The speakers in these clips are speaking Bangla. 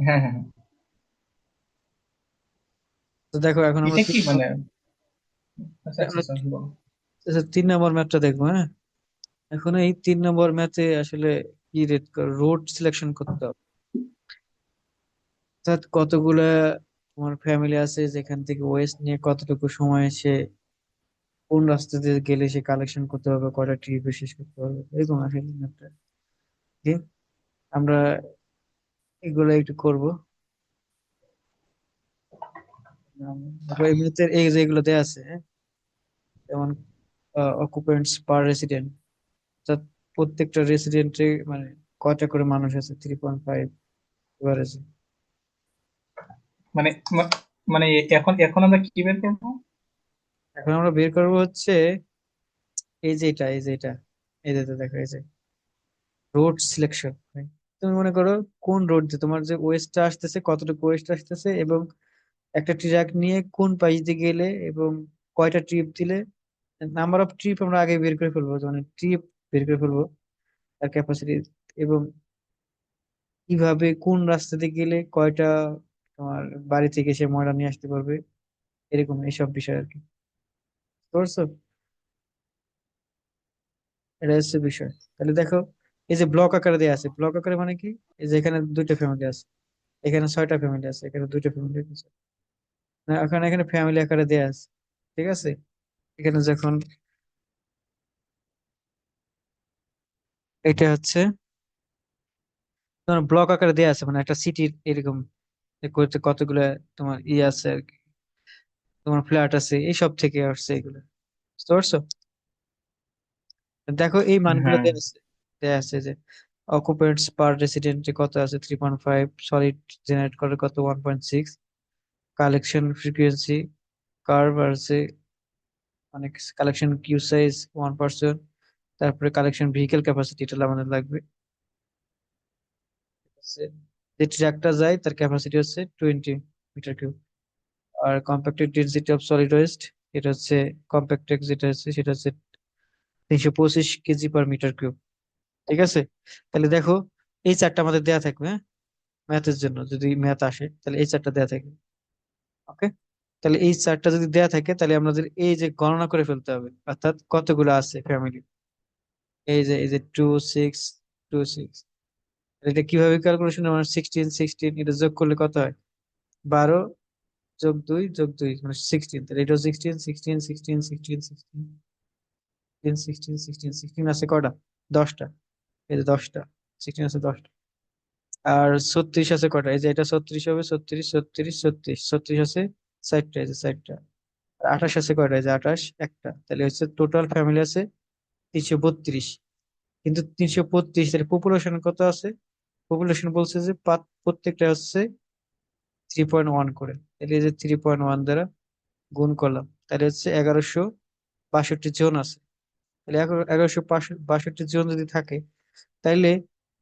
হ্যাঁ, হ্যাঁ, হ্যাঁ। তো দেখো এখন আমরা এটা কি মানে? আচ্ছা, এখন আচ্ছা, আচ্ছা, বলো। আচ্ছা, 3 নম্বর ম্যাথটা দেখবো, হ্যাঁ। এখন এই 3 নম্বর ম্যাথে আসলে কি রোড সিলেকশন করতে হবে। অর্থাৎ কতগুলা তোমার ফ্যামিলি আছে, যেখান থেকে ওয়েস্ট নিয়ে কতটুকু সময় সে কোন রাস্তা দিয়ে গেলে সে কালেকশন করতে হবে, কয়টা ট্রিপ শেষ করতে হবে, এরকম আসলে ম্যাথটা কি আমরা এগুলো একটু করবো। দেখো এই ম্যাথের এই যেগুলো দেওয়া আছে, হ্যাঁ, যেমন অকুপেন্টস পার রেসিডেন্ট, অর্থাৎ প্রত্যেকটা রেসিডেন্টে মানে কয়টা করে মানুষ আছে, 3.5 এভারেজ। মানে মানে এখন এখন আমরা কি বের করবো? এখন আমরা বের করবো হচ্ছে এই যে এটা এই যে দেখো এই যে রোড সিলেকশন। তুমি মনে করো কোন রোড দিয়ে তোমার যে ওয়েস্টটা আসতেছে, কতটুকু ওয়েস্ট আসতেছে, এবং একটা ট্র্যাক নিয়ে কোন পাশ দিয়ে গেলে এবং কয়টা ট্রিপ দিলে, নাম্বার অফ ট্রিপ আমরা আগে বের করে ফেলবো, মানে ট্রিপ বের করে ফেলবো তার ক্যাপাসিটি, এবং কিভাবে কোন রাস্তা দিয়ে গেলে কয়টা তোমার বাড়ি থেকে সে ময়লা নিয়ে আসতে পারবে, এরকম এইসব বিষয় আর কি। বুঝতে পারছো? এটা হচ্ছে বিষয়। তাহলে দেখো এই যে ব্লক আকারে দেওয়া আছে, ব্লক আকারে মানে কি, এই যে এখানে দুইটা ফ্যামিলি আছে, এখানে 6টা ফ্যামিলি আছে, এখানে দুইটা ফ্যামিলি আছে, না এখানে এখানে ফ্যামিলি আকারে দেওয়া আছে। ঠিক আছে, এখানে যখন এটা হচ্ছে তোমার ব্লক আকারে দেওয়া আছে, মানে একটা সিটির এরকম করতে কতগুলো তোমার আছে আর কি, তোমার ফ্ল্যাট আছে, এইসব থেকে আসছে এগুলো। বুঝতে পারছো? দেখো এই মানগুলো হ্যাঁ, দেওয়া আছে যে অকুপেন্টস পার রেসিডেন্ট কত আছে 3.5, সলিড জেনারেট করে কত 1.6, কালেকশন ফ্রিকোয়েন্সি কার্ভ আছে, মানে কালেকশন কিউ সাইজ 1%, তারপরে কালেকশন ভেহিকেল ক্যাপাসিটি এটা আমাদের লাগবে। আছে, যে ট্রাকটা যায় তার ক্যাপাসিটি হচ্ছে 20 মিটার কিউব। আর compacted density of solid waste, এটা হচ্ছে কম্প্যাক্টেড যেটা হচ্ছে সেটা হচ্ছে 325 কেজি/মিটার কিউব। ঠিক আছে, তাহলে দেখো এই চারটা আমাদের দেয়া থাকবে, হ্যাঁ, ম্যাথের জন্য যদি ম্যাথ আসে তাহলে এই চারটা দেয়া থাকবে। ওকে, তাহলে এই চারটা যদি দেয়া থাকে তাহলে আমাদের এই যে গণনা করে ফেলতে হবে, অর্থাৎ কতগুলো আছে ফ্যামিলি। এই যে 2 6 2 6, এটা কিভাবে ক্যালকুলেশন, আমার 16 16 এটা যোগ করলে কত হয়, 12+2+2 মানে 16, তাহলে এটা 16 16 16 16 16 16 16 আছে কয়টা, 10টা। এই যে 10টা, 16 আছে 10টা। আর 36 আছে কয়টা, এই যে এটা 36 হবে, 36 36 36 36 আছে 60টা, এই যে 60টা। আর 28 আছে কয়টা, এই যে 28 একটা, তাহলে হচ্ছে টোটাল ফ্যামিলি আছে 332। কিন্তু 332 এর পপুলেশন কত আছে, পপুলেশন বলছে যে প্রত্যেকটা হচ্ছে 3.1 করে, তাহলে এই যে 3.1 দ্বারা গুণ করলাম, তাহলে হচ্ছে 1162 জন আছে। তাহলে 1162 জন যদি থাকে, তাইলে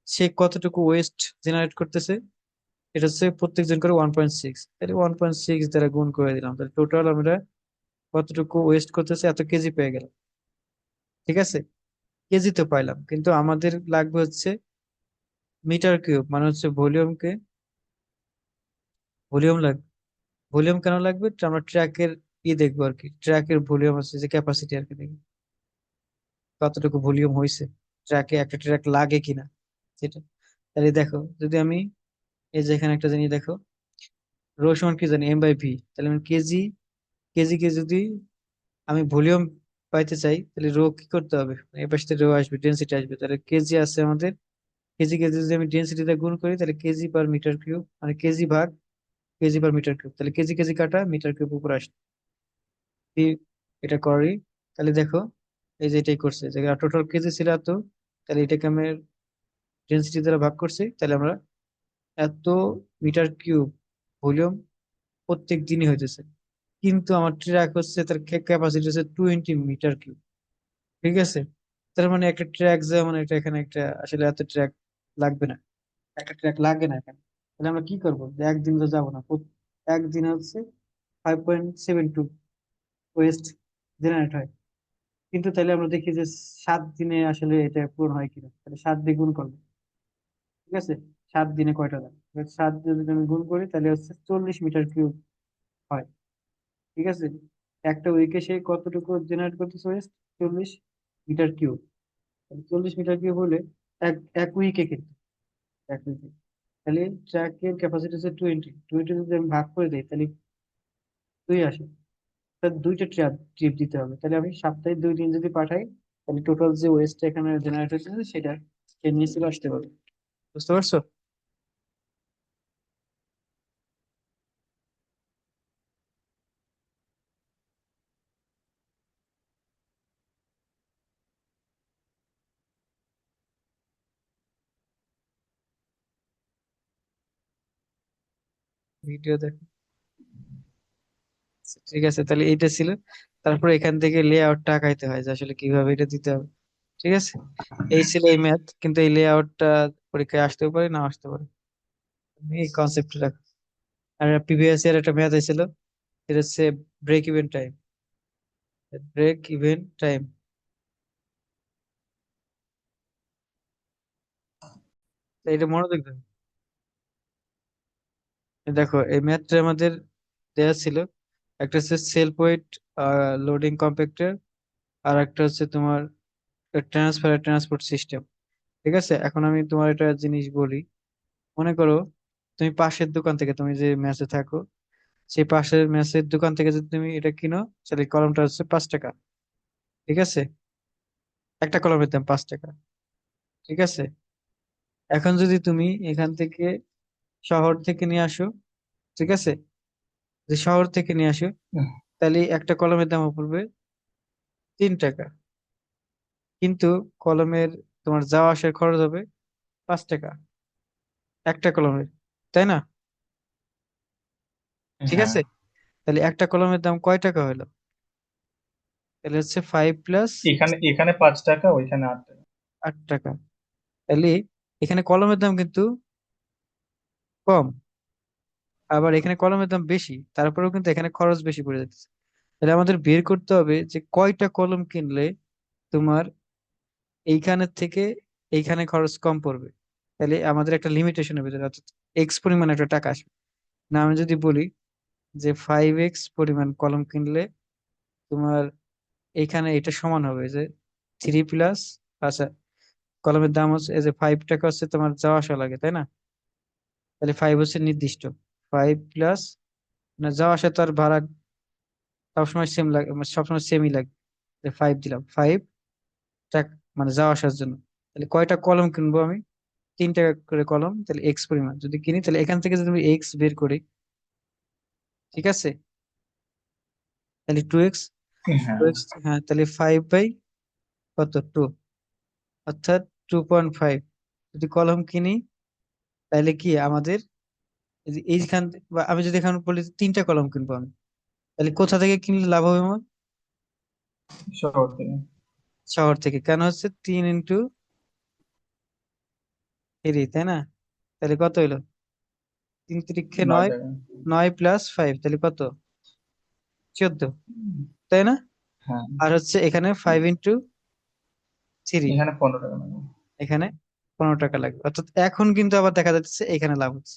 সে কতটুকু ওয়েস্ট জেনারেট করতেছে, এটা হচ্ছে প্রত্যেক জন করে 1.6, তাহলে 1.6 দ্বারা গুণ করে দিলাম, তাহলে টোটাল আমরা কতটুকু ওয়েস্ট করতেছে এত কেজি পেয়ে গেলাম। ঠিক আছে, কেজি তো পাইলাম, কিন্তু আমাদের লাগবে হচ্ছে মিটার কিউব, মানে হচ্ছে ভলিউমকে, ভলিউম লাগবে। ভলিউম কেন লাগবে, আমরা ট্র্যাকের দেখবো আর কি, ট্র্যাকের ভলিউম আছে যে ক্যাপাসিটি আর কি, দেখি কতটুকু ভলিউম হয়েছে, ট্র্যাকে একটা ট্র্যাক লাগে কিনা সেটা। তাহলে দেখো যদি আমি এই যে এখানে একটা জিনিস দেখো, রো সমান কি জানি m/v, তাহলে আমি কেজি, কেজি যদি আমি ভলিউম পাইতে চাই তাহলে রো কি করতে হবে, এই পাশে রো আসবে, ডেন্সিটি আসবে, তাহলে কেজি আছে আমাদের, কেজি কেজি যদি আমি ডেন্সিটিটা গুণ করি তাহলে কেজি/মিটার কিউব, মানে কেজি ভাগ কেজি/মিটার কিউব, তাহলে কেজি কেজি কাটা মিটার কিউব উপর আসবে। যদি এটা করি তাহলে দেখো এই যে এটাই করছে যে টোটাল কেজি ছিল এত, তাহলে এটাকে আমি ডেন্সিটি দ্বারা ভাগ করছি, তাহলে আমরা এত মিটার কিউব ভলিউম প্রত্যেক দিনই হইতেছে। কিন্তু আমার ট্রাক হচ্ছে তার ক্যাপাসিটি হচ্ছে 20 মিটার কিউব। ঠিক আছে, তার মানে একটা ট্র্যাক যেমন এটা, এখানে একটা আসলে এত ট্র্যাক লাগবে না, একটা ট্র্যাক লাগে না এখানে। তাহলে আমরা কি করবো, যে একদিন তো যাবো না, একদিন হচ্ছে 5.72 ওয়েস্ট জেনারেট হয়। কিন্তু তাহলে আমরা দেখি যে 7 দিনে আসলে এটা পূরণ হয় কিনা, তাহলে 7 দিয়ে গুণ করবো। ঠিক আছে, 7 দিনে কয়টা লাগে, এবার 7 দিয়ে যদি আমি গুণ করি তাহলে হচ্ছে 40 মিটার কিউব হয়। ঠিক আছে, একটা উইকে সে কতটুকু জেনারেট করতেছে waste? 40 metre cube. 40 metre cube হলে এক এক উইকে কিন্তু, এক উইকে, তাহলে ট্রাকের ক্যাপাসিটি হচ্ছে 20 যদি আমি ভাগ করে দিই তাহলে 2 আসে। তার দুইটা ট্রিপ ট্রিপ দিতে হবে, তাহলে আমি সপ্তাহে 2 দিন যদি পাঠাই তাহলে টোটাল যে ওয়েস্ট এখানে জেনারেট হচ্ছে সেটা সে নিয়ে চলে আসতে পারবে। বুঝতে পারছো? ভিডিও দেখো। ঠিক আছে, তাহলে এইটা ছিল। তারপর এখান থেকে লেআউটটা আঁকাইতে হয় যে আসলে কিভাবে এটা দিতে হবে। ঠিক আছে, এই ছিল এই ম্যাথ, কিন্তু এই লেআউটটা পরীক্ষায় আসতেও পারে না আসতে পারে। তুমি এই কনসেপ্ট রাখো। আর প্রিভিয়াস ইয়ার একটা ম্যাথ হয়েছিল, এটা হচ্ছে break even time. Break even time, এটা মনোযোগ দেবে। দেখো এই ম্যাথটা আমাদের দেয়া ছিল, একটা হচ্ছে সেলফ ওয়েট লোডিং কম্প্যাক্টর, আর একটা হচ্ছে তোমার ট্রান্সফার ট্রান্সপোর্ট সিস্টেম। ঠিক আছে, এখন আমি তোমার একটা জিনিস বলি। মনে করো তুমি পাশের দোকান থেকে, তুমি যে ম্যাচে থাকো সেই পাশের ম্যাচের দোকান থেকে যদি তুমি এটা কিনো, তাহলে কলমটা হচ্ছে 5 টাকা। ঠিক আছে, একটা কলমের দাম 5 টাকা। ঠিক আছে, এখন যদি তুমি এখান থেকে শহর থেকে নিয়ে আসো, ঠিক আছে, যে শহর থেকে নিয়ে আসো, তাহলে একটা কলমের দাম পড়বে 3 টাকা। কিন্তু কলমের তোমার যাওয়া আসার খরচ হবে 5 টাকা একটা কলমের, তাই না? ঠিক হ্যাঁ, আছে, তাহলে একটা কলমের দাম কয় টাকা হলো? তাহলে হচ্ছে 5 + এখানে এখানে 5 টাকা, ওইখানে 8 টাকা। 8 টাকা। তাহলে এখানে কলমের দাম কিন্তু কম, আবার এখানে কলমের দাম বেশি, তারপরেও কিন্তু এখানে খরচ বেশি পড়ে যাচ্ছে। তাহলে আমাদের বের করতে হবে যে কয়টা কলম কিনলে তোমার এইখানের থেকে এইখানে খরচ কম পড়বে। তাহলে আমাদের একটা লিমিটেশনের ভিতরে, অর্থাৎ এক্স পরিমাণ একটা টাকা আসবে। না, আমি যদি বলি যে 5x পরিমাণ কলম কিনলে তোমার এইখানে এটা সমান হবে যে 3 প্লাস, আচ্ছা, কলমের দাম হচ্ছে এই যে 5 টাকা হচ্ছে তোমার যাওয়া আসা লাগে, তাই না? তাহলে 5 হচ্ছে নির্দিষ্ট, 5 প্লাস, না যাওয়া আসা তো আর ভাড়া সবসময় সেম লাগে, মানে সবসময় সেমই লাগে, 5 দিলাম, 5 টাকা মানে যাওয়া আসার জন্য। তাহলে কয়টা কলম কিনবো আমি? 3 টাকা করে কলম, তাহলে এক্স পরিমাণ যদি কিনি, তাহলে এখান থেকে যদি আমি এক্স বের করি, ঠিক আছে, তাহলে 2x। হ্যাঁ, 2x, হ্যাঁ, তাহলে 5 বাই কত, 2, অর্থাৎ 2.5 যদি কলম কিনি, তাহলে কি আমাদের এই যে এইখান বা আমি যদি এখানে বলি যে 3টা কলম কিনবো আমি, তাহলে কোথা থেকে কিনলে লাভ হবে আমার? শহর থেকে। শহর থেকে। কেন হচ্ছে 3 × 3, তাই না? তাহলে কত হইলো? 3 × 3 = নয় 9, টাকা 9 + 5 তাহলে কত? 14, তাই না? হ্যাঁ, আর হচ্ছে এখানে 5 × 3, এখানে 15 টাকা লাগে। এখানে 15 টাকা লাগবে, অর্থাৎ এখন কিন্তু আবার দেখা যাচ্ছে এখানে লাভ হচ্ছে,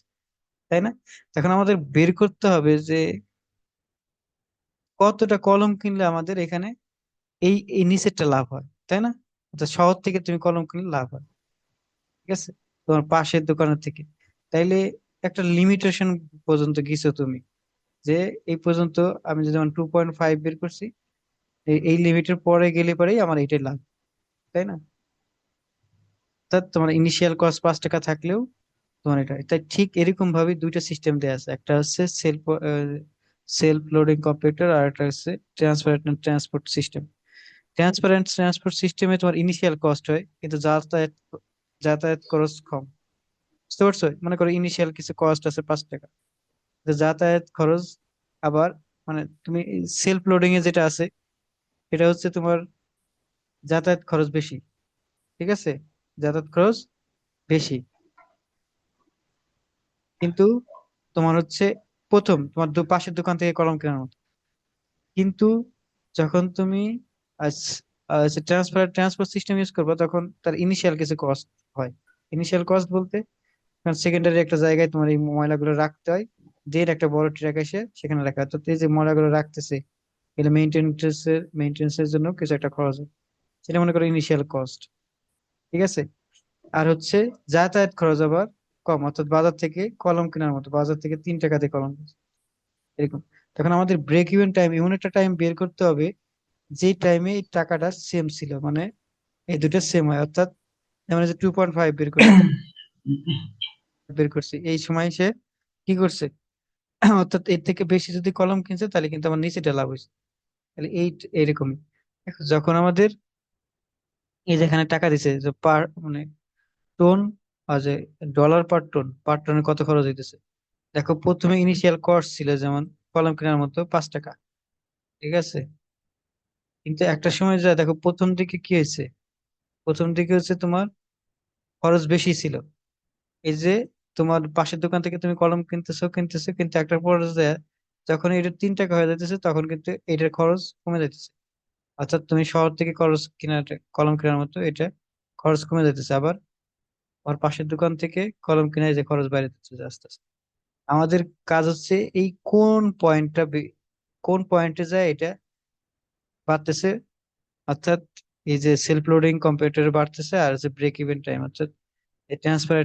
তাই না? এখন আমাদের বের করতে হবে যে কতটা কলম কিনলে আমাদের এখানে এই এই নিচেরটা লাভ হয়, তাই না? অর্থাৎ শহর থেকে তুমি কলম কিনলে লাভ হয়, ঠিক আছে, তোমার পাশের দোকানের থেকে। তাইলে একটা লিমিটেশন পর্যন্ত গেছো তুমি, যে এই পর্যন্ত আমি যদি 2.5 বের করছি, এই লিমিটের পরে গেলে পরেই আমার এইটাই লাভ, তাই না? অর্থাৎ তোমার ইনিশিয়াল কস্ট 5 টাকা থাকলেও তোমার এটা, তাই ঠিক এরকম ভাবে দুইটা সিস্টেম দেয়া আছে, একটা হচ্ছে সেলফ লোডিং কম্পিউটার, আর একটা হচ্ছে transparent transport system. Transparent transport সিস্টেমে তোমার ইনিশিয়াল কস্ট হয়, কিন্তু যাতায়াত যাতায়াত খরচ কম। বুঝতে পারছো? মনে করো ইনিশিয়াল কিছু কস্ট আছে 5 টাকা, তো যাতায়াত খরচ আবার, মানে তুমি সেলফ লোডিং এ যেটা আছে এটা হচ্ছে তোমার যাতায়াত খরচ বেশি, ঠিক আছে, যাতায়াত খরচ বেশি, কিন্তু তোমার হচ্ছে প্রথম তোমার পাশের দোকান থেকে কলম কেনার মতো। কিন্তু যখন তুমি ট্রান্সপোর্ট সিস্টেম ইউজ করবে তখন তার ইনিশিয়াল কিছু কস্ট হয়। ইনিশিয়াল কস্ট বলতে কারণ সেকেন্ডারি একটা জায়গায় তোমার এই ময়লাগুলো রাখতে হয়, দেন একটা বড় ট্রাক এসে সেখানে রাখা হয়। তো এই যে ময়লাগুলো রাখতেছে, এগুলো মেনটেন্সের জন্য কিছু একটা খরচ হয়, সেটা মনে করো ইনিশিয়াল কস্ট। ঠিক আছে। আর হচ্ছে যাতায়াত খরচ আবার কম, অর্থাৎ বাজার থেকে কলম কেনার মতো, বাজার থেকে 3 টাকাতে কলম কিনছে, এরকম। তখন আমাদের ব্রেক ইভেন টাইম, এমন একটা টাইম বের করতে হবে যে টাইমে এই টাকাটা সেম ছিল, মানে এই দুটো সেম হয়। অর্থাৎ যেমন 2.5 বের করছি, এই সময় সে কি করছে, অর্থাৎ এর থেকে বেশি যদি কলম কিনছে তাহলে কিন্তু আমার নিচেটা লাভ হয়েছে। তাহলে এইরকমই। দেখো, যখন আমাদের এই যেখানে টাকা দিছে যে পার মানে টন, আর যে ডলার পার টনে কত খরচ হইতেছে। দেখো, প্রথমে ইনিশিয়াল কস্ট ছিল যেমন কলম কেনার মতো 5 টাকা, ঠিক আছে। কিন্তু একটা সময় যায় দেখো প্রথম দিকে কি হয়েছে, প্রথম দিকে হচ্ছে তোমার খরচ বেশি ছিল। এই যে তোমার পাশের দোকান থেকে তুমি কলম কিনতেছো কিন্তু একটা পর্যায়ে যখন এটা 3 টাকা হয়ে যাইতেছে তখন কিন্তু এটার খরচ কমে যাইতেছে। অর্থাৎ তুমি শহর থেকে কলম কেনার মতো এটা খরচ কমে যাইতেছে। আবার আর পাশের দোকান থেকে কলম কেনার যে খরচ বাইরে যাচ্ছে আস্তে আস্তে। আমাদের কাজ হচ্ছে এই কোন পয়েন্টে যায় এটা বাড়তেছে, অর্থাৎ এই যে সেলফ লোডিং কম্পিউটারে বাড়তেছে, আর যে ব্রেক ইভেন টাইম অর্থাৎ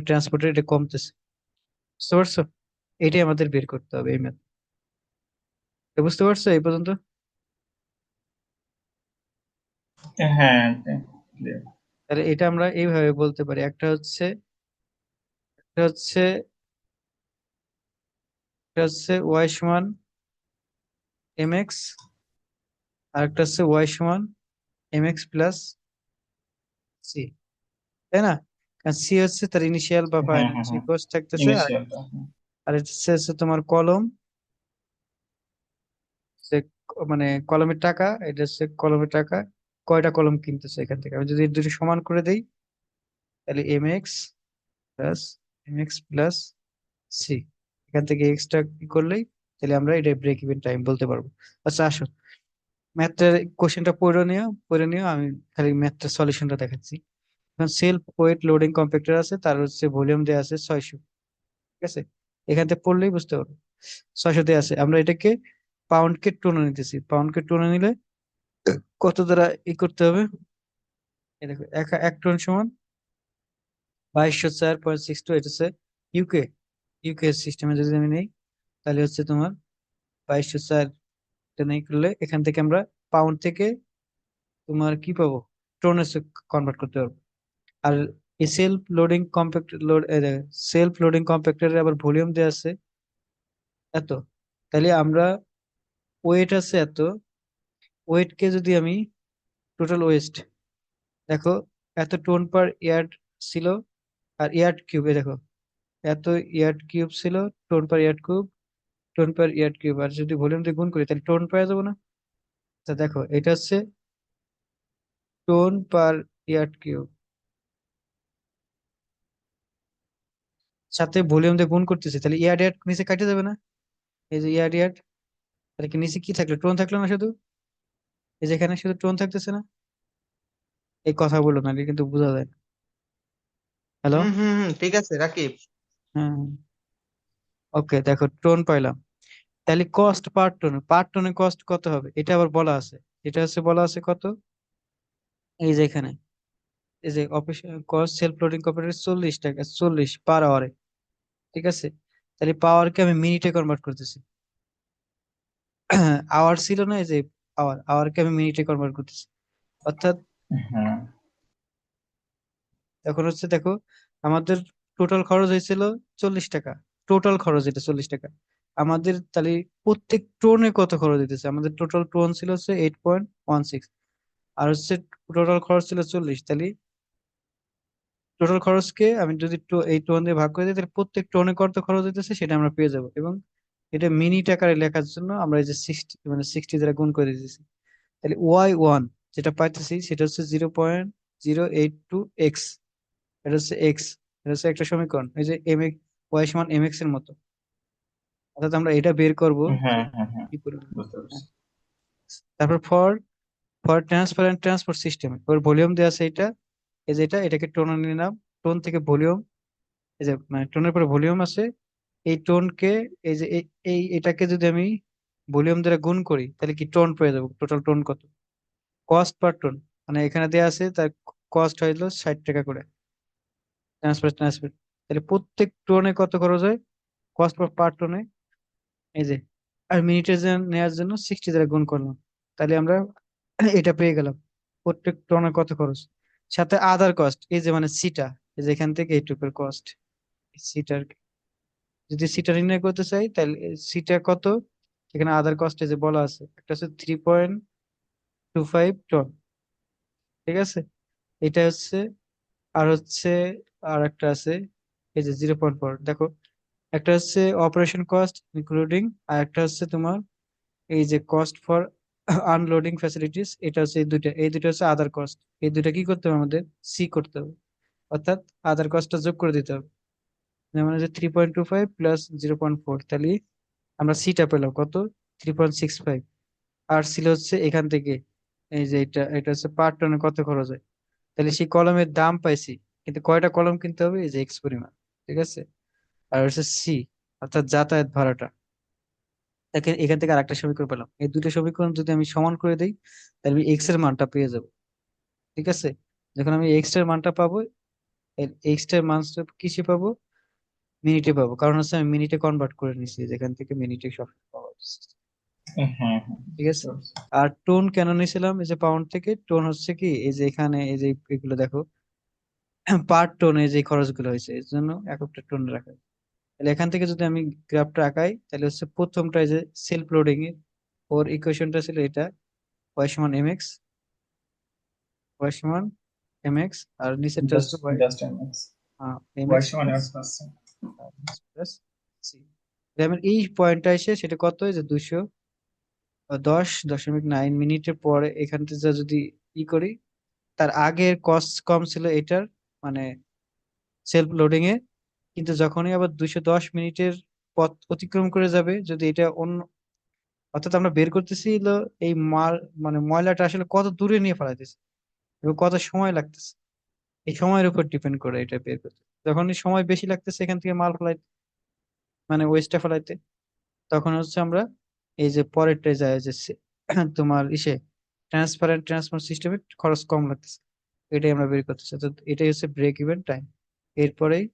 ট্রান্সপোর্টের এটা কমতেছে। বুঝতে পারছো? এটাই আমাদের বের করতে হবে এই ম্যাথ। বুঝতে পারছো এই পর্যন্ত? হ্যাঁ, clear। তাহলে এটা আমরা এইভাবে বলতে পারি, একটা হচ্ছে ওয়াই সমান এম এক্স, আর একটা হচ্ছে ওয়াই সমান এম এক্স প্লাস সি, তাই না? কারণ সি হচ্ছে তার ইনিশিয়াল বা হ্যাঁ, ফাইনাল হ্যাঁ, সে হ্যাঁ। কস্ট থাকতেছে, আর ইনিশিয়ালটা। আর এটা হচ্ছে তোমার কলম, যে মানে কলমের টাকা, এটা হচ্ছে কলমের টাকা, কয়টা কলম কিনতেছে এখান থেকে। আমি যদি এই দুটো সমান করে দেই তাহলে plus M X plus C, এখান থেকে এক্সট্রা কি করলেই তাহলে আমরা এটা ব্রেক ইভেন টাইম বলতে পারবো। আচ্ছা আসো, ম্যাথটার কোশ্চেনটা পড়ে নিও, আমি খালি ম্যাথটার সলিউশনটা দেখাচ্ছি। এখন সেলফ ওয়েট লোডিং কম্প্যাক্টর আছে, তার হচ্ছে ভলিউম দেওয়া আছে 600। ঠিক আছে, এখান থেকে পড়লেই বুঝতে পারবো। 600 দেওয়া আছে, আমরা এটাকে পাউন্ডকে টনে নিতেছি, পাউন্ডকে টনে নিলে কত দ্বারা করতে হবে। এই দেখো, এক টন সমান 2204.62, এটা হচ্ছে ইউকে ইউকে সিস্টেমে যদি আমি নেই তাহলে হচ্ছে তোমার 2204 নেই করলে এখান থেকে আমরা পাউন্ড থেকে তোমার কি পাবো, টনে কনভার্ট করতে পারবো। আর এই সেলফ লোডিং কম্প্যাক্টরের আবার ভলিউম দেওয়া আছে এত, তাহলে আমরা ওয়েট আছে এত, ওয়েট কে যদি আমি টোটাল ওয়েস্ট, দেখো এত টোন পার ইয়ার্ড ছিল, আর ইয়ার্ড কিউবে দেখো এত ইয়ার্ড কিউব ছিল, টোন পার ইয়ার্ড কিউব, আর যদি ভলিউম দিয়ে গুণ করি তাহলে টোন পাওয়া যাবে না। তা দেখো এটা হচ্ছে টোন পার ইয়ার্ড কিউব, সাথে ভলিউম দিয়ে গুণ করতেছি, তাহলে ইয়ার্ড ইয়ার্ড নিচে কাটে যাবে না। এই যে ইয়ার্ড ইয়ার্ড, তাহলে কি নিচে কি থাকলো, টোন থাকলো না শুধু, এই যে এখানে শুধু টোন থাকতেছে না। এই কথা বললো না, এটা কিন্তু বোঝা যায় না। হ্যালো। হুম হুম হুম, ঠিক আছে রাকিব। হ্যাঁ, ওকে, দেখো টোন পাইলাম। তাহলে কস্ট পার টনে কস্ট কত হবে এটা আবার বলা আছে। এটা হচ্ছে বলা আছে কত, এই যে এখানে, এই যে office cost self loading computer 40 টাকা, 40 পার আওয়ারে। ঠিক আছে, তাহলে পাওয়ারকে আমি মিনিটে কনভার্ট করতেছি। আওয়ার ছিল না, এই যে আওয়ারকে আমি মিনিটে কনভার্ট করতেছি। অর্থাৎ হ্যাঁ, এখন হচ্ছে দেখো, আমাদের টোটাল খরচ হয়েছিল 40 টাকা, টোটাল খরচ এটা 40 টাকা। আমাদের তাহলে প্রত্যেক টোনে কত খরচ দিতেছে, আমাদের টোটাল টোন ছিল হচ্ছে 8.16, আর হচ্ছে টোটাল খরচ ছিল 40, তাহলে টোটাল খরচকে আমি যদি এই টোন দিয়ে ভাগ করে দিই তাহলে প্রত্যেক টোনে কত খরচ হইতেছে সেটা আমরা পেয়ে যাবো। এবং এটা মিনিট আকারে লেখার জন্য আমরা এই যে 60 দ্বারা গুণ করে দিতেছি। তাহলে ওয়াই 1 যেটা পাইতেছি সেটা হচ্ছে 0.082 এক্স, এটা হচ্ছে এক্স, এটা হচ্ছে একটা সমীকরণ, এই যে এম এক্স, ওয়াই সমান এম এক্স এর মতো। অর্থাৎ আমরা এটা বের করব যে হ্যাঁ, হ্যাঁ, হ্যাঁ, কি পরিমাণ। বুঝতে পারছি। হ্যাঁ। তারপর for for transfer and transport system, ওর ভলিউম দেওয়া আছে এটা, এই যে এটাকে টোন নিলাম, টোন থেকে ভলিউম, এই যে মানে টোনের পরে ভলিউম আছে, এই টোনকে, এই যে এটাকে যদি আমি ভলিউম দ্বারা গুণ করি তাহলে কি টোন পেয়ে যাবো, টোটাল টোন কত, কস্ট পার টোন। মানে এখানে দেওয়া আছে তার কস্ট হইলো 60 টাকা করে ট্রান্সফার। তাহলে প্রত্যেক টোনে কত খরচ হয়, কস্ট পার টোনে, এই যে, আর মিনিটের নেওয়ার জন্য 60 দ্বারা গুণ করলাম, তাহলে আমরা এটা পেয়ে গেলাম প্রত্যেক টনে কত খরচ। সাথে আদার কস্ট, এই যে মানে সিটা, এই যে এখান থেকে এইটুকুর কস্ট, সিটার, যদি সিটা নির্ণয় করতে চাই তাহলে সিটা কত, এখানে আদার কস্টে যে বলা আছে, একটা হচ্ছে 3.25 টন, ঠিক আছে, এটা হচ্ছে, আর হচ্ছে, আর একটা আছে, এই যে 0.4, দেখো, একটা হচ্ছে অপারেশন কস্ট ইনক্লুডিং, আর একটা হচ্ছে তোমার এই যে কস্ট ফর আনলোডিং ফ্যাসিলিটিস, এটা হচ্ছে এই দুইটা হচ্ছে আদার কস্ট। এই দুইটা কি করতে হবে আমাদের, সি করতে হবে, অর্থাৎ আদার কস্টটা যোগ করে দিতে হবে। যেমন হচ্ছে 3.25 প্লাস 0.4, তাহলে আমরা সিটা পেলাম কত, 3.65। আর ছিল হচ্ছে এখান থেকে, এই যে এটা হচ্ছে পার টনে কত খরচ হয়, তাহলে সেই কলমের দাম পাইছি, কিন্তু কয়টা কলম কিনতে হবে, এই যে এক্স পরিমাণ, ঠিক আছে। আর হচ্ছে সি, অর্থাৎ যাতায়াত ভাড়াটা। এখান থেকে আরেকটা সমীকরণ পেলাম, এই দুটো সমীকরণ যদি আমি সমান করে দিই তাহলে আমি এক্স এর মানটা পেয়ে যাব, ঠিক আছে। যখন আমি এক্স এর মানটা পাবো, এক্স এর মানটা কিসে পাবো, মিনিটে পাবো, কারণ হচ্ছে আমি মিনিটে কনভার্ট করে নিছি, যেখান থেকে মিনিটে সব পাওয়া যাচ্ছে, হ্যাঁ হ্যাঁ। ঠিক আছে। আর টোন কেন নিয়েছিলাম, এই যে পাউন্ড থেকে, টোন হচ্ছে কি, এই যে এখানে এই যে এগুলো দেখো, পার টোনে যে খরচগুলো হয়েছে এর জন্য এককটা টোন রাখা হয়। তাহলে এখান থেকে যদি আমি গ্রাফটা আঁকাই তাহলে হচ্ছে প্রথমটা, এই যে সেলফ লোডিং এ, ওর ইকুয়েশনটা ছিল এটা, ওয়াই সমান এম এক্স, ওয়াই সমান এম এক্স, আর নিচেরটা জাস্ট হচ্ছে Y just M X, M Y X সমান প্লাস এক্স পার্সেন্ট। সি। আমার এই পয়েন্টটা এসে সেটা কত, যে 210.9 মিনিটের পরে এখান থেকে যদি ই করি, তার আগের কস্ট কম ছিল এটার, মানে সেলফ লোডিং এ, কিন্তু যখনই আবার 210 মিনিটের পথ অতিক্রম করে যাবে, যদি এটা অন্য, অর্থাৎ আমরা বের করতেছি হলো এই মাল, মানে ময়লাটা আসলে কত দূরে নিয়ে ফেলাইতেছে এবং কত সময় লাগতেছে, এই সময়ের উপর ডিপেন্ড করে এটা বের করতে। যখনই সময় বেশি লাগতেছে এখান থেকে মাল ফেলাইতে, মানে ওয়েস্টটা ফেলাইতে, তখন হচ্ছে আমরা এই যে পরেরটায় যায় যে তোমার ইসে ট্রান্সফার সিস্টেমে খরচ কম লাগতেছে, এটাই আমরা বের করতেছি, তো এটাই হচ্ছে ব্রেক ইভেন টাইম। এরপরেই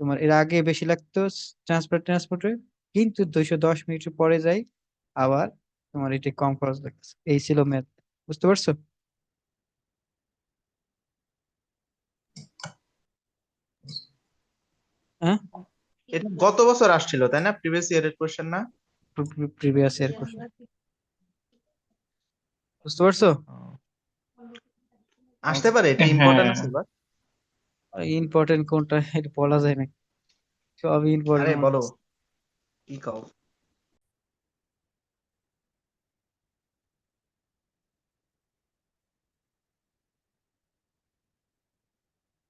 তোমার এর আগে বেশি লাগতো ট্রান্সপোর্টে, কিন্তু 210 মিনিটের পরে যাই আবার তোমার এটা কম খরচ লাগতেছে, এই ছিল ম্যাথ, বুঝতে পারছো? হ্যাঁ, এটা গত বছর আসছিল তাই না, প্রিভিয়াস ইয়ারের কোশ্চেন না? প্রিভিয়াস ইয়ার কোশ্চেন, বুঝতে পারছো? ও, আসতে পারে, এটা ইম্পর্টেন্ট হ্যাঁ আছে এবার। ইম্পর্টেন্ট কোনটা এটা বলা যায় না, সবই আরে ইম্পর্টেন্ট মনে বলো, হচ্ছে। কি কও?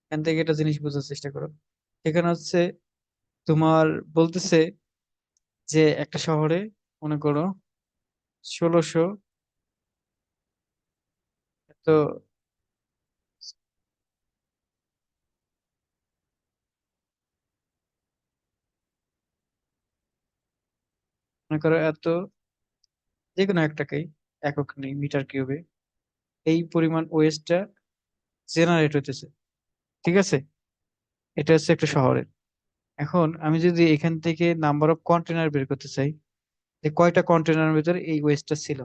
এখান থেকে একটা জিনিস বোঝার চেষ্টা করো, এখানে হচ্ছে তোমার বলতেছে যে একটা শহরে, মনে করো 1600, তো মনে করো এত, যে কোনো একটাকেই একক নেই, মিটার কিউবে এই পরিমাণ ওয়েস্টটা জেনারেট হইতেছে, ঠিক আছে। এটা হচ্ছে একটা শহরের। এখন আমি যদি এখান থেকে নাম্বার অফ কন্টেনার বের করতে চাই, যে কয়টা কন্টেনারের ভিতরে এই ওয়েস্টটা ছিল,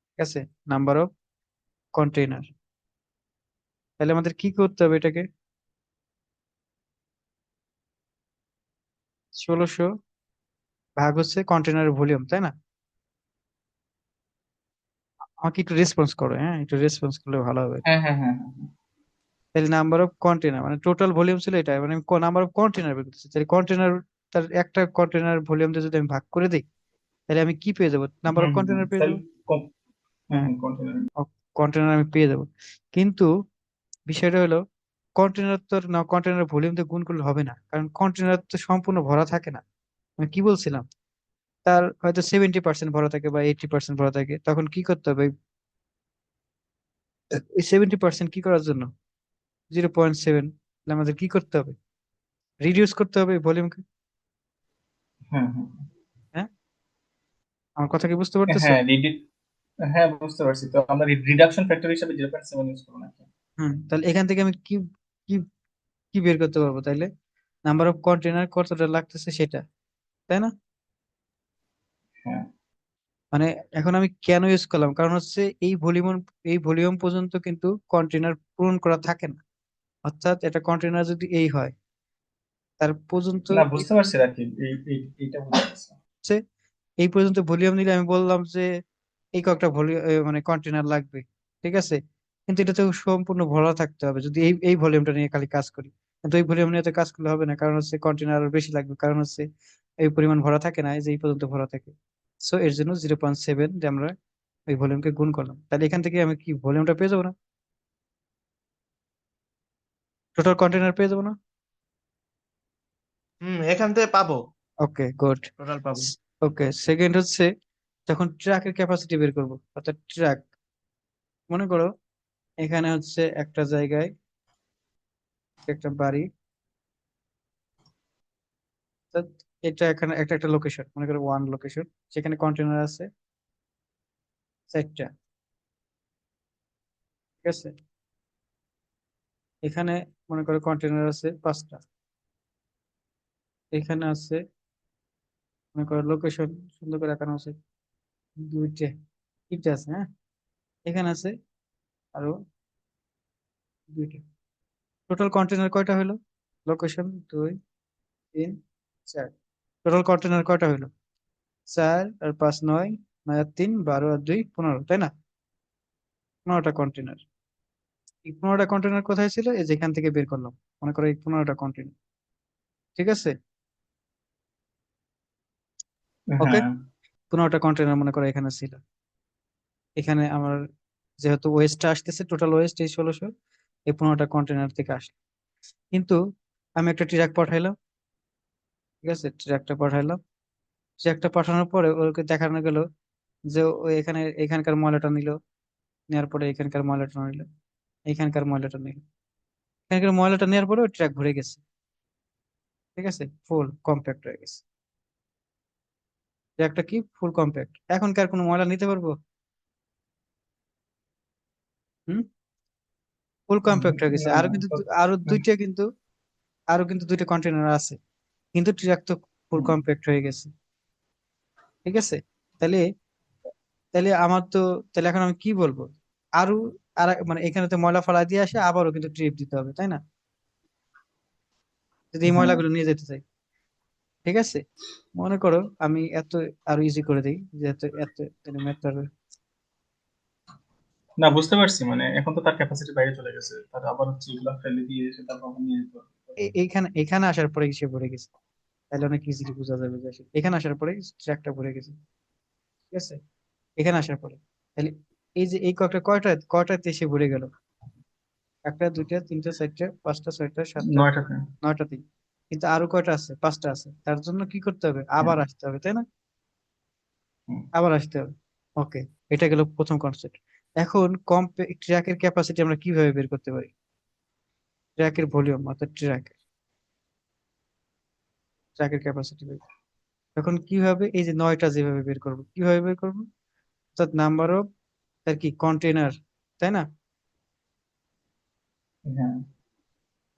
ঠিক আছে, নাম্বার অফ কন্টেনার, তাহলে আমাদের কি করতে হবে এটাকে, 1600 ভাগ হচ্ছে কন্টেনারের ভলিউম, তাই না? আমাকে একটু রেসপন্স করো, হ্যাঁ, একটু রেসপন্স করলে ভালো হবে। হ্যাঁ হ্যাঁ হ্যাঁ। তাহলে নাম্বার অফ কন্টেনার মানে টোটাল ভলিউম ছিল এটা, মানে আমি নাম্বার অফ কন্টেনার বের করতেছি, তাহলে কন্টেনার, তার একটা কন্টেনার ভলিউম দিয়ে যদি আমি ভাগ করে দিই তাহলে আমি কি পেয়ে যাবো, নাম্বার অফ কন্টেনার পেয়ে তাহলে যাবো। হ্যাঁ হ্যাঁ, হ্যাঁ কন্টিনিউ। কন্টেনার আমি পেয়ে যাবো, কিন্তু বিষয়টা হলো কন্টেনার তো না, কন্টেনার ভলিউম দিয়ে গুণ করলে হবে না, কারণ কন্টেনার তো সম্পূর্ণ ভরা থাকে না। আমি কি বলছিলাম, তার হয়তো 70% ভরা থাকে বা 80% ভরা থাকে, তখন কি করতে হবে, এই 70% কি করার জন্য, 0.7, আমাদের কি করতে হবে, রিডিউস করতে হবে ভলিউমকে। হ্যাঁ হ্যাঁ হ্যাঁ, আমার কথা কি বুঝতে পারতেছো? হ্যাঁ হ্যাঁ, বুঝতে পারছি। তো আমরা রিডাকশন ফ্যাক্টর হিসেবে 0.7 ইউজ করবো নাকি? তাহলে এখান থেকে আমি কি কি কি বের করতে পারবো তাইলে? নাম্বার অফ কন্টেনার কতটা লাগতেছে সেটা, তাই না? হ্যাঁ মানে এখন আমি কেন ইউজ করলাম, কারণ হচ্ছে এই ভলিউম পর্যন্ত কিন্তু কন্টেনার পূরণ করা থাকে না। অর্থাৎ এটা কন্টেনার যদি এই হয় তার পর্যন্ত না, এই বুঝতে পারছি আর কি, এইটা বুঝতে পারছি। হচ্ছে এই পর্যন্ত ভলিউম নিলে আমি বললাম যে এই কয়েকটা ভলিউম মানে কন্টেনার লাগবে, ঠিক আছে। কিন্তু এটা তো সম্পূর্ণ ভরা থাকতে হবে যদি এই ভলিউমটা নিয়ে খালি কাজ করি। কিন্তু এই ভলিউম নিয়ে তো কাজ করলে হবে না, কারণ হচ্ছে কন্টেনার আরো বেশি লাগবে, কারণ হচ্ছে এই পরিমাণ ভরা থাকে না, এই যে এই পর্যন্ত ভরা থাকে। সো এর জন্য 0.7 দিয়ে আমরা ওই ভলিউমকে গুণ করলাম, তাহলে এখান থেকে আমি কি ভলিউমটা পেয়ে যাবো না? টোটাল কন্টেনার পেয়ে যাবো না? এখান থেকে পাবো, ওকে, গুড। টোটাল পাবো। ওকে, সেকেন্ড হচ্ছে যখন ট্রাকের ক্যাপাসিটি বের করব, অর্থাৎ ট্রাক, মনে করো এখানে হচ্ছে একটা জায়গায় একটা বাড়ি, অর্থাৎ এটা এখানে একটা একটা লোকেশন, মনে করো ওয়ান লোকেশন, সেখানে কন্টেনার আছে 4টা, ঠিক আছে। এখানে মনে করো কন্টেনার আছে 5টা, এখানে আছে মনে করো লোকেশন সুন্দর করে এখানে আছে 2টে, 3টে আছে, হ্যাঁ। এখানে আছে আরো 2টে। টোটাল কন্টেনার কয়টা হলো? লোকেশন 2, 3, 4। টোটাল কন্টেনার কয়টা হলো? 4 আর 5 9, 9 আর 3 12 আর 2 15, তাই না? 15টা কন্টেনার। এই 15টা কন্টেনার কোথায় ছিল? এই যেখান থেকে বের করলাম, মনে করো এই 15টা কন্টেনার, ঠিক আছে। ওকে, হ্যাঁ 15টা কন্টেনার মনে করো এখানে ছিল। এখানে আমার যেহেতু ওয়েস্টটা আসতেছে, টোটাল ওয়েস্ট এই 1600, এই 15টা কন্টেনার থেকে আসলো। কিন্তু আমি একটা ট্রাক পাঠাইলাম, ঠিক আছে, ট্রাকটা পাঠাইলাম। ট্রাকটা পাঠানোর পরে ওকে দেখানো গেল যে ও এখানকার ময়লাটা নিল, নেওয়ার পরে এখানকার ময়লাটা নিল, এখানকার ময়লাটা নিল, এখানকার ময়লাটা নেওয়ার পরে ট্রাক ভরে গেছে, ঠিক আছে, ফুল কম্প্যাক্ট হয়ে গেছে। ট্রাকটা কি ফুল কম্প্যাক্ট, এখনকার কোনো ময়লা নিতে পারবো? হুম, ফুল কম্প্যাক্ট হয়ে গেছে। না আরো না কিন্তু তো আরো দুইটা কিন্তু আরো কিন্তু 2টা কন্টেনার আছে, কিন্তু ট্রাক তো ফুল হুম, কম্প্যাক্ট হয়ে গেছে, ঠিক আছে। তাহলে তাহলে আমার তো তাহলে এখন আমি কি বলবো? আরো মানে এখানে তো ময়লা ফেলা দিয়ে আসে, আবারও কিন্তু ট্রিপ দিতে হবে, তাই না? যদি এই হ্যাঁ ময়লাগুলো নিয়ে যেতে চাই, ঠিক আছে। মনে করো আমি এত আরো ইজি করে দিই, যে এত এত মেথড। না, বুঝতে পারছি। মানে এখন তো তার ক্যাপাসিটি বাইরে চলে গেছে, তার আবার হচ্ছে এগুলা ফেলে দিয়ে এসে তারপর আবার নিয়ে যেতে হবে। এইখানে এখানে আসার পরে সে ভরে গেছে, তাহলে অনেক ইজিলি বোঝা যাবে যে এখানে আসার পরে ট্র্যাকটা ভরে গেছে, ঠিক আছে। এখানে আসার পরে তাহলে এই যে এই কয়টাতে সে ভরে গেল? একটা, দুইটা, তিনটা, চারটা, পাঁচটা, ছয়টা, সাতটা, 9টাতে। 9টাতেই। কিন্তু আরো কয়টা আছে? 5টা আছে। তার জন্য কি করতে হবে? হ্যাঁ আবার আসতে হবে, তাই না? হুম, আবার আসতে হবে। ওকে, এটা গেল প্রথম কনসেপ্ট। এখন ট্র্যাকের ক্যাপাসিটি আমরা কিভাবে বের করতে পারি? ট্র্যাকের ভলিউম অর্থাৎ ট্র্যাকের ক্যাপাসিটি বের করব। তখন কিভাবে? এই যে 9টা যেভাবে বের করব, কিভাবে বের করব? অর্থাৎ নাম্বার অফ তার কি কন্টেনার, তাই না? হ্যাঁ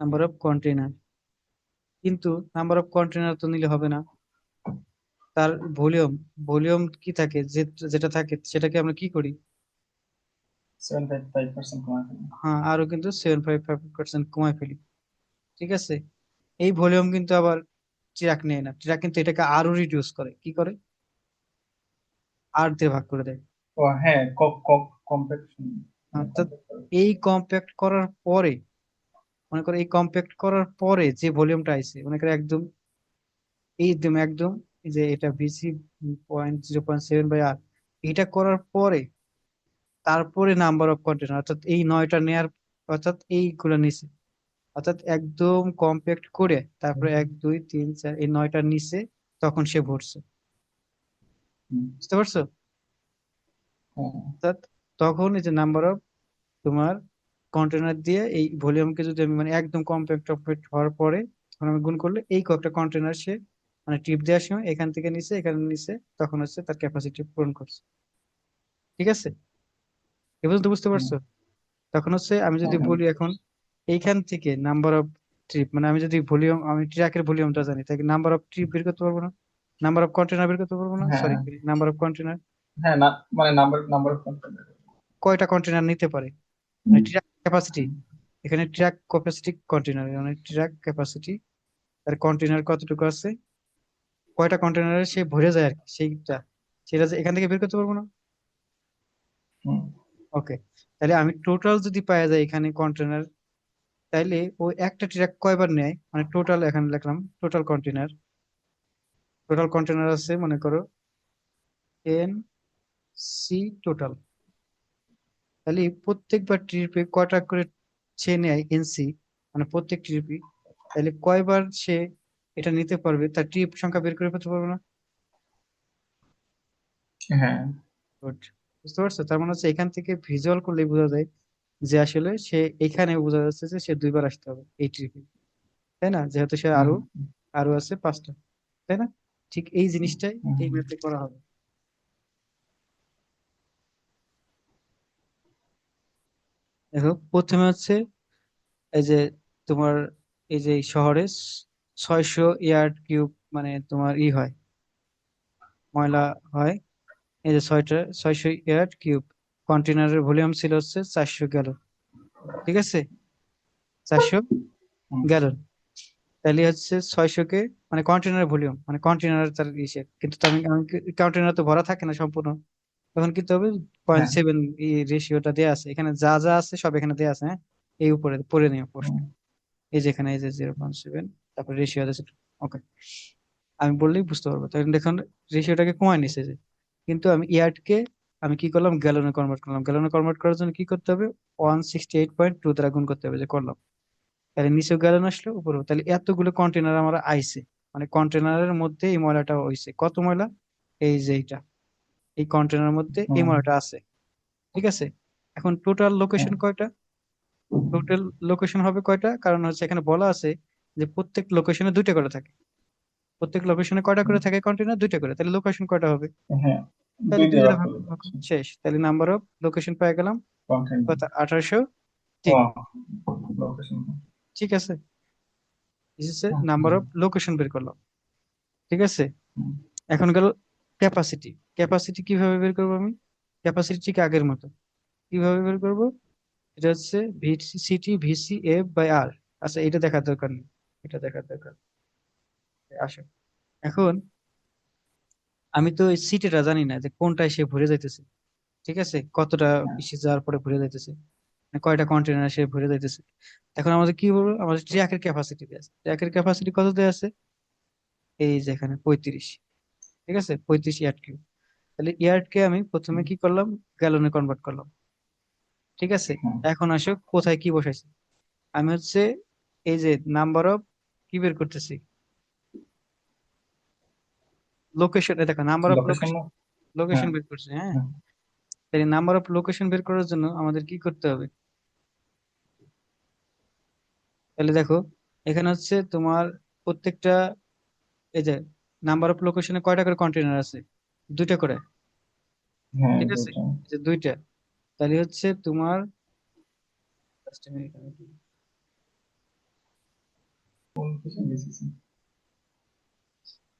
নাম্বার অফ কন্টেনার। কিন্তু নাম্বার অফ কন্টেনার তো নিলে হবে না, তার ভলিউম। ভলিউম কি থাকে, যেটা থাকে সেটাকে আমরা কি করি? 7.5% কমা ফেলি। হ্যাঁ, আরো কিন্তু 7.5% কমায় ফেলি, ঠিক আছে। এই ভলিউম কিন্তু আবার ট্রাক নেয় না, ট্রাক কিন্তু এটাকে আরো রিডিউস করে, কি করে? 8 দিয়ে ভাগ করে দেয়। ও হ্যাঁ, কম্প্যাকশন, মানে অর্থাৎ কম্প্যাক্ট করে। এই কম্প্যাক্ট করার পরে, মনে করো এই কম্প্যাক্ট করার পরে যে ভলিউমটা আইছে, মনে করো একদম একদম একদম এই যে এটা ভিসি 0.7/r, এটা করার পরে তারপরে নাম্বার অফ কন্টেনার, অর্থাৎ এই 9টা নেয়ার, অর্থাৎ এইগুলো নিচে, অর্থাৎ একদম কম্প্যাক্ট করে তারপরে 1 2 3 4 এই 9টার নিচে তখন সে ভরছে, হুম, বুঝতে পারছো? হ্যাঁ অর্থাৎ তখন এই যে নাম্বার অফ তোমার কন্টেনার দিয়ে এই ভলিউমকে যদি আমি মানে একদম কম্প্যাক্ট হওয়ার পরে তখন আমি গুণ করলে এই কয়েকটা কন্টেনার সে মানে ট্রিপ দেওয়ার সময় এখান থেকে নিচে এখানে নিচে তখন হচ্ছে তার ক্যাপাসিটি পূরণ করছে। ঠিক আছে, এ পর্যন্ত বুঝতে হুম, পারছো? তখন হচ্ছে আমি হ্যাঁ যদি হ্যাঁ বলি এখন এইখান থেকে নাম্বার অফ ট্রিপ, মানে আমি যদি ভলিউম, আমি ট্র্যাকের ভলিউমটা জানি, তাই নাম্বার অফ ট্রিপ বের করতে পারবো না? নাম্বার অফ কন্টেনার বের করতে পারবো না, হ্যাঁ সরি, হ্যাঁ নাম্বার অফ কন্টেনার হ্যাঁ, না মানে নাম্বার নাম্বার অফ কন্টেন্ট। কয়টা কন্টেনার নিতে পারে, মানে ট্র্যাক ক্যাপাসিটি। এখানে ট্র্যাক ক্যাপাসিটি কন্টেনার, মানে ট্র্যাক ক্যাপাসিটি তার কন্টেনার কতটুকু আছে, কয়টা কন্টেনারে সে ভরে যায় আর কি, সেইটা সেটা যে এখান থেকে বের করতে পারবো না। ওকে, তাহলে আমি টোটাল যদি পাওয়া যায় এখানে কন্টেনার, তাইলে ও একটা ট্রাক কয়বার নেয়, মানে টোটাল এখানে লিখলাম টোটাল কন্টেনার আছে মনে করো এন সি টোটাল। তাহলে প্রত্যেকবার ট্রিপে কয়টা করে সে নেয় এনসি, মানে প্রত্যেক ট্রিপে, তাহলে কয়বার সে এটা নিতে পারবে তার ট্রিপ সংখ্যা বের করে ফেলতে পারবে না? হ্যাঁ Good. বুঝতে পারছো? তার মানে হচ্ছে এখান থেকে ভিজুয়াল করলে বোঝা যায় যে আসলে সে এখানে বোঝা যাচ্ছে যে সে দুইবার আসতে হবে এই ট্রিপে, তাই না? যেহেতু সে হুম আরো আরো আছে 5টা, তাই না? ঠিক এই জিনিসটাই হুম এই ম্যাথে করা হবে। দেখো প্রথমে হচ্ছে এই যে তোমার এই যে এই শহরে 600 ইয়ার্ড কিউব মানে তোমার হয় ময়লা হয়। এই যে 600 ইয়ার্ড কিউব কন্টেনারের ভলিউম ছিল হচ্ছে 400 গ্যালন। ঠিক আছে, 400 গ্যালন। তাহলে হচ্ছে 600 কে, মানে কন্টেনারের ভলিউম মানে কন্টেনার তার ইসে, কিন্তু তো আমি কন্টেনার তো ভরা থাকে না সম্পূর্ণ, তখন কিন্তু হবে পয়েন্ট হ্যাঁ সেভেন এই রেশিওটা দেওয়া আছে এখানে, যা যা আছে সব এখানে দেওয়া আছে। হ্যাঁ, এই উপরে পড়ে নিও পোস্ট, হুম এই যে এখানে এই যে 0.7, তারপর রেশিও আছে। ওকে, আমি বললেই বুঝতে পারবো। তখন দেখুন রেশিওটাকে কমায় নিছে যে, কিন্তু আমি ইয়ার্ডকে আমি কি করলাম, গ্যালনে কনভার্ট করলাম। গ্যালনে কনভার্ট করার জন্য কি করতে হবে, 168.2 দ্বারা গুণ করতে হবে, যে করলাম। তাহলে নিচেও গ্যালন আসলো উপরেও, তাহলে এতগুলো কন্টেনার আমার আইছে, মানে কন্টেনারের মধ্যে এই ময়লাটা হইছে। কত ময়লা, এই যে এইটা, এই কন্টেনারের মধ্যে এই হুম ময়লাটা আছে। ঠিক আছে, এখন টোটাল হ্যাঁ লোকেশন কয়টা, টোটাল লোকেশন হবে কয়টা, কারণ হচ্ছে এখানে বলা আছে যে প্রত্যেক লোকেশনে দুইটা করে থাকে। প্রত্যেক লোকেশনে কয়টা করে থাকে কন্টেনার, দুইটা করে, তাহলে লোকেশন কয়টা হবে, হ্যাঁ, তাহলে দুই দুই দিয়ে দ্বারা ভাগ ভাগ করলে ভাগ করো, শেষ। তাহলে নাম্বার অফ লোকেশন পেয়ে গেলাম কন্টেন্ট। কত, 1803। ও লোকেশন। ঠিক আছে, নাম্বার অফ লোকেশন বের করলাম। ঠিক আছে, এখন গেল ক্যাপাসিটি। ক্যাপাসিটি কিভাবে বের করবো আমি, ক্যাপাসিটি ঠিক আগের মতো কিভাবে বের করব, এটা হচ্ছে ভিসিটি ভিসি এফ বাই আর। আচ্ছা, এটা দেখার দরকার নেই, এটা দেখার দরকার নেই। আসো, এখন আমি তো এই সিটিটা জানি না যে কোনটায় সে ভরে যাইতেছে। ঠিক আছে, কতটা ইসে যাওয়ার পরে ভরে যাইতেছে, মানে কয়টা কন্টেনার সে ভরে যাইতেছে। এখন আমাদের কি বলবো, আমাদের ট্র্যাকের ক্যাপাসিটি দেওয়া আছে। ট্র্যাকের ক্যাপাসিটি কত দেওয়া আছে, এই যে এখানে 35। ঠিক আছে, 35 ইয়ার্ড কিউব। তাহলে ইয়ার্ডকে আমি প্রথমে কি করলাম, গ্যালনে কনভার্ট করলাম। ঠিক আছে, এখন আসো কোথায় কি বসাইছি, আমি হচ্ছে এই যে নাম্বার অফ কি বের করতেছি, লোকেশন, দেখো নাম্বার অফ লোকেশন। লোকেশন, হ্যাঁ লোকেশন বের করছি। হ্যাঁ, হ্যাঁ তাহলে নাম্বার অফ লোকেশন বের করার জন্য আমাদের কি করতে হবে, তাহলে দেখো এখানে হচ্ছে তোমার প্রত্যেকটা এই যে নাম্বার অফ লোকেশনে কয়টা করে কন্টেনার আছে, দুইটা করে। হ্যাঁ, ঠিক আছে, দুইটা। এই যে দুইটা, তাহলে হচ্ছে তোমার just a minute, কোন কিছু বেশি।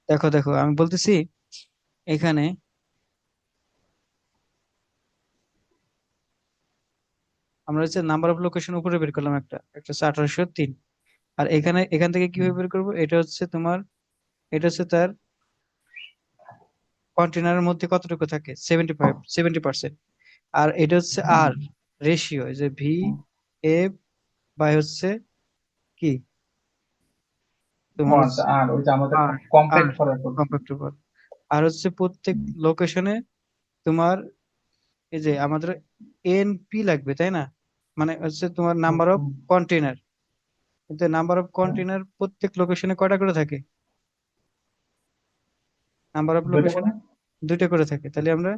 দেখো দেখো আমি বলতেছি এখানে আমরা হচ্ছে নাম্বার অফ লোকেশন উপরে বের করলাম, একটা একটা হচ্ছে 1803। আর এখানে এখান থেকে কিভাবে বের করবো, এটা হচ্ছে তোমার, এটা হচ্ছে তার কন্টেনারের মধ্যে কতটুকু থাকে, 70%। আর এটা হচ্ছে আর রেশিও, যে ভি এফ বাই হচ্ছে কি ও তোমার আচ্ছা, হচ্ছে আর ওই যে আমাদের আর আর কম্প্যাক্ট করার পর। কম্পাক্ট উপর। আর হচ্ছে প্রত্যেক লোকেশনে তোমার এই যে আমাদের এনপি লাগবে, তাই না? মানে হচ্ছে তোমার নাম্বার অফ কন্টেনার, কিন্তু নাম্বার অফ কন্টেনার প্রত্যেক লোকেশনে কয়টা করে থাকে, নাম্বার অফ দুইটা করে। লোকেশনে দুইটা করে থাকে। তাহলে আমরা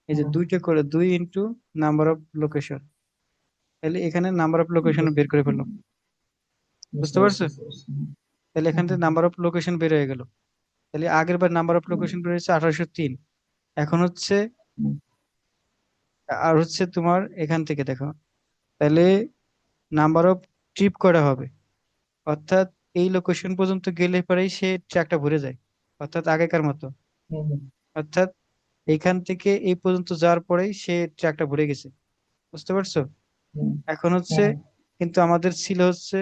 এই যে দুইটা করে, 2 ইন্টু নাম্বার অফ লোকেশন, তাহলে এখানে নাম্বার অফ লোকেশন বের করে ফেললাম। বুঝতে বুঝতে পারছি পারছো? বুঝতে পারছি। তাহলে এখান থেকে নাম্বার অফ লোকেশন বের হয়ে গেল। তাহলে আগের বার নাম্বার অফ লোকেশন বের হয়েছে 1803। এখন হচ্ছে আর হচ্ছে তোমার এখান থেকে দেখো, তাহলে নাম্বার অফ ট্রিপ করা হবে, অর্থাৎ এই লোকেশন পর্যন্ত গেলে পরেই সে ট্র্যাকটা ভরে যায়, অর্থাৎ আগেকার মতো। অর্থাৎ এখান থেকে এই পর্যন্ত যাওয়ার পরেই সে ট্র্যাকটা ভরে গেছে। বুঝতে পারছো? এখন হচ্ছে কিন্তু আমাদের ছিল হচ্ছে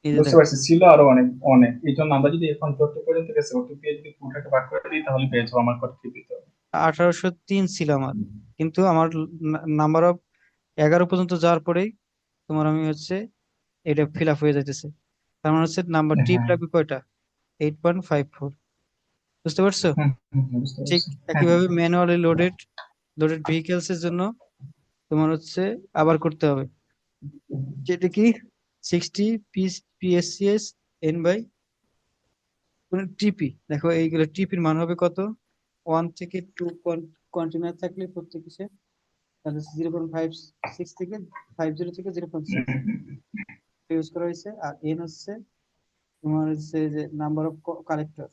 এই যে বুঝতে দেখো পারছি, ছিল আরো অনেক অনেক। এই জন্য আমরা যদি এখন যত পর্যন্ত গেছে ওটিপি যদি পুরোটাকে ভাগ করে দিই তাহলে পেয়ে যাবো আমার কত টিপি তো। 1803 ছিল আমার, কিন্তু আমার নাম্বার অফ 11 পর্যন্ত যাওয়ার পরেই তোমার আমি হচ্ছে এটা ফিল আপ হয়ে যাইতেছে। তার মানে হচ্ছে নাম্বার ট্রিপ হ্যাঁ। লাগবে কয়টা? 8.54। বুঝতে পারছো? বুঝতে ঠিক পারছি। হ্যাঁ একইভাবে ম্যানুয়ালি লোডেড লোডেড ভেহিকেলস এর জন্য তোমার হচ্ছে আবার করতে হবে, যেটা কি 60 পিএসসিএস এন বাই টিপি। দেখো এইগুলো টিপির মান হবে কত? 1 থেকে 2 কন্টেনার থাকলে প্রত্যেক সে, তাহলে 0.56 থেকে 50 থেকে 0.6 ইউজ করা হয়েছে। আর এন হচ্ছে তোমার হচ্ছে যে নাম্বার অফ কালেক্টর,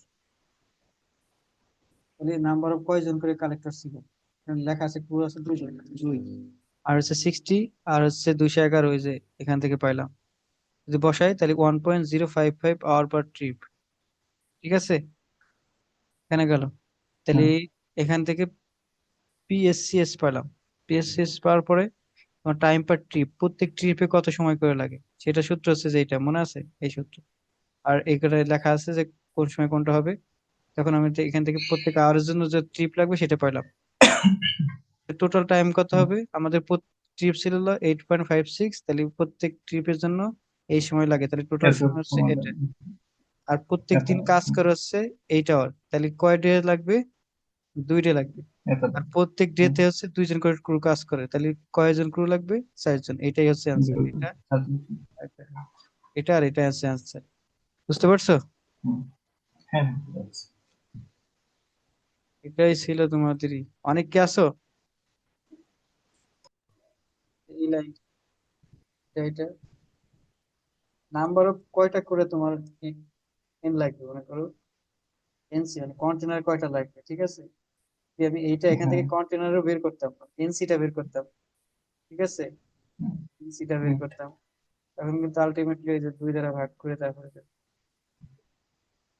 তাহলে নাম্বার অফ কয়জন করে কালেক্টর ছিল এখানে লেখা আছে, পুরো আছে 2 জন, 2। আর হচ্ছে 60 আর হচ্ছে 211, ওই যে এখান থেকে পাইলাম। যদি বসাই তাহলে 1.055 আওয়ার পার ট্রিপ। ঠিক আছে, এখানে গেল। তাহলে এখান থেকে পিএসসিএস পেলাম। পিএসসিএস পাওয়ার পরে তোমার টাইম পার ট্রিপ, প্রত্যেক ট্রিপে কত সময় করে লাগে সেটা সূত্র হচ্ছে যে এটা মনে আছে এই সূত্র। আর এখানে লেখা আছে যে কোন সময় কোনটা হবে। তখন আমি এখান থেকে প্রত্যেক আওয়ারের জন্য যে ট্রিপ লাগবে সেটা পাইলাম। টোটাল টাইম কত হবে আমাদের? ট্রিপ ছিল 8.56, তাহলে প্রত্যেক ট্রিপের জন্য এই সময় লাগে, তাহলে টোটাল এত সময় হচ্ছে সময় এটা। লাগবে। আর প্রত্যেক এত দিন কাজ করে হচ্ছে 8 আওয়ার, তাহলে কয় ডে লাগবে? 2 ডে লাগবে। এত আর প্রত্যেক ডেতে হচ্ছে 2 জন করে ক্রু কাজ করে, তাহলে কয়জন ক্রু লাগবে? 4 জন। এটাই হচ্ছে অ্যান্সার। এটা এটা আর এটা হচ্ছে অ্যান্সার। বুঝতে পারছো? হ্যাঁ বুঝতে পারছি। এটাই ছিল তোমাদেরই। অনেক কি আসো এই লাইন, এটা নাম্বার অফ কয়টা করে তোমার এন লাগবে মনে করো, এনসি মানে কন্টেনার কয়টা লাগবে, ঠিক আছে? যে আমি এইটা এখান হ্যাঁ। থেকে কন্টেনারও বের করতাম, এনসিটা বের করতাম, ঠিক আছে? এনসিটা বের করতাম। এখন কিন্তু আলটিমেটলি এই যে 2 দ্বারা ভাগ করে তারপরে